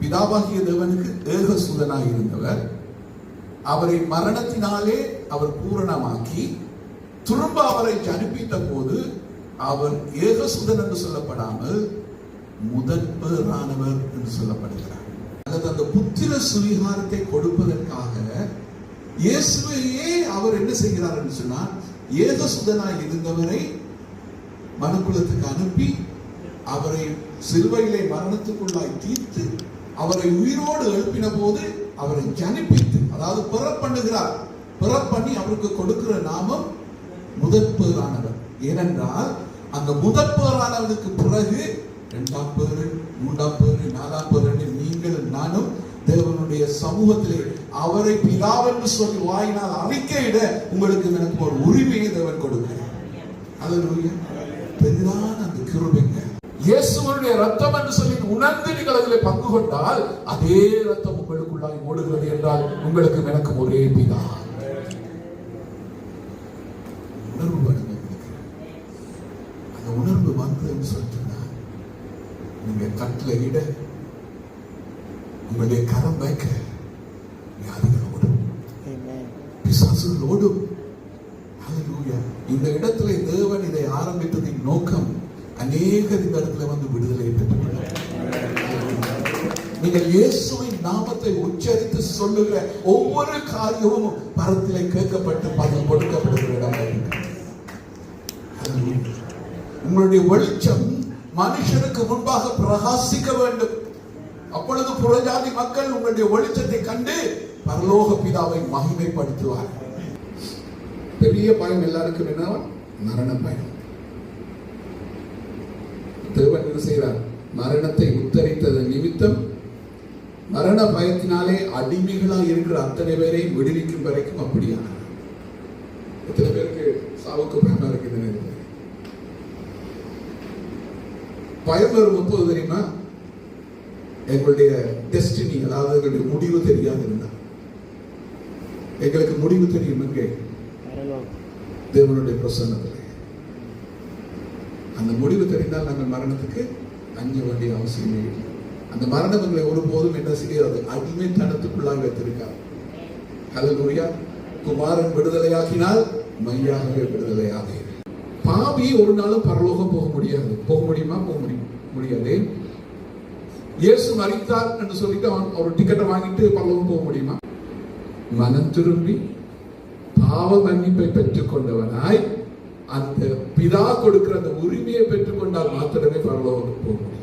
பிதாவாகிய தேவனுக்கு ஏகசுதனாய் இருந்தவர். அவரை மரணத்தினாலே அவர் பூரணமாக்கி திரும்ப அவரை ஜனிப்பித்த போது அவர் ஏகசுதன் என்று சொல்லப்படாமல் முதற்பேரானவர் என்று சொல்லப்படுகிறார். அந்த புத்திர சுவீகாரத்தை கொடுப்பதற்காக இயேசுவையே அவர் என்ன செய்கிறார் என்று சொன்னால், ஏகசுதனாய் இருந்தவரை மனுக்குலத்துக்கு அனுப்பி அவரை சிலுவையிலே மரணத்துக்குள்ளாய் தீர்த்து அவரை உயிரோடு எழுப்பின போது அவரை ஜனிப்பித்து, அதாவது பிறப்பண்ணுகிறார். பிறப்பண்ணி அவருக்கு கொடுக்கிற நாமம் முதற்பேரானவர். ஏனென்றால் அந்த முதற்பேரானவருக்கு பிறகு 2ஆம் பேரு, 3ஆம் பேரு, 4ஆம் பேரு என்று நீங்கள் நானும் தேவனுடைய சமூகத்திலே அவரை பிதாவென்று சொல்லி வாயினால் அறிக்கையிட உங்களுக்கு எனக்கு ஒரு உரிமையை தேவன் கொடுக்கிறார். அல்லேலூயா. பெரிதான அந்த கிருபைங்க. இயேசுவினுடைய ரத்தம் என்று சொல்லி உணர்ந்து நீங்கள் அதில் பங்கு கொண்டால் அதே ரத்தம் உங்களுக்குள்ளாய் ஓடுகிறது என்றால் உங்களுக்கு எனக்கு ஒரே பிதா. உணர்வு வருங்க. அந்த உணர்வு வந்து சொல்லிட்டு நீங்க கட்டில இட உங்களுடைய கரம் வைக்க வியாதிகள் ஓடும், பிசாசுகள் ஓடும். இந்த இடத்துல தேவன் இதை ஆரம்பித்ததின் நோக்கம் அநேகர் இந்த இடத்துல வந்து விடுதலை பெற்றுள்ளார். நீங்கள் இயேசுவின் நாமத்தை உச்சரித்து சொல்லுகிற ஒவ்வொரு காரியமும் பரத்திலே கேட்கப்பட்டு பதில் கொடுக்கப்படுகிற இடம். உங்களுடைய வெளிச்சம் மனுஷனுக்கு முன்பாக பிரகாசிக்க வேண்டும். அப்பொழுது புறஜாதி மக்கள் உங்களுடைய வெளிச்சத்தை கண்டு பரலோக பிதாவை மகிமைப்படுத்துவார். பெரிய பயம் எல்லாருக்கும் என்ன? மரண பயம். தேவன் என்ன செய்கிறார்? மரணத்தை உத்தரித்தது நிமித்தம் மரண பயத்தினாலே அடிமைகளாக இருக்கிற அத்தனை பேரையும் விடுவிக்கும் வரைக்கும் அப்படியான எத்தனை பேருக்கு சாவுக்கு பயமா இருக்கு? பயம் வரும் எப்போது தெரியுமா? எங்களுடைய டெஸ்டினி, அதாவது எங்களுடைய முடிவு தெரியாது இருந்தா. எங்களுக்கு முடிவு தெரியும் எங்கே? தேவனுடைய பிரசன்னத்தில். அந்த முடிவு தெரிந்தால் நாங்கள் மரணத்துக்கு அஞ்ச வேண்டிய அவசியமே இல்லை. அந்த மரணம் எங்களை ஒருபோதும் என்ன செய்யாது? அடிமைத்தனத்துக்குள்ளாக வைத்திருக்கார். அல்லேலூயா. குமாரன் விடுதலையாக்கினால் மையாகவே விடுதலையாக. பாவி ஒரு நாளும் பரலோகம் போக முடியாது. போக முடியுமா? முடியாது. இயேசு மரித்தார் என்று சொல்லிட்டு அவன் ஒரு டிக்கெட்டை வாங்கிட்டு பரலோகம் போக முடியுமா? மனம் திரும்பி பாவ மன்னிப்பை பெற்றுக் கொண்டவனாய் அந்த பிதா கொடுக்கிற அந்த உரிமையை பெற்றுக் கொண்டால் மாத்திரமே பரலோகம் போக முடியும்.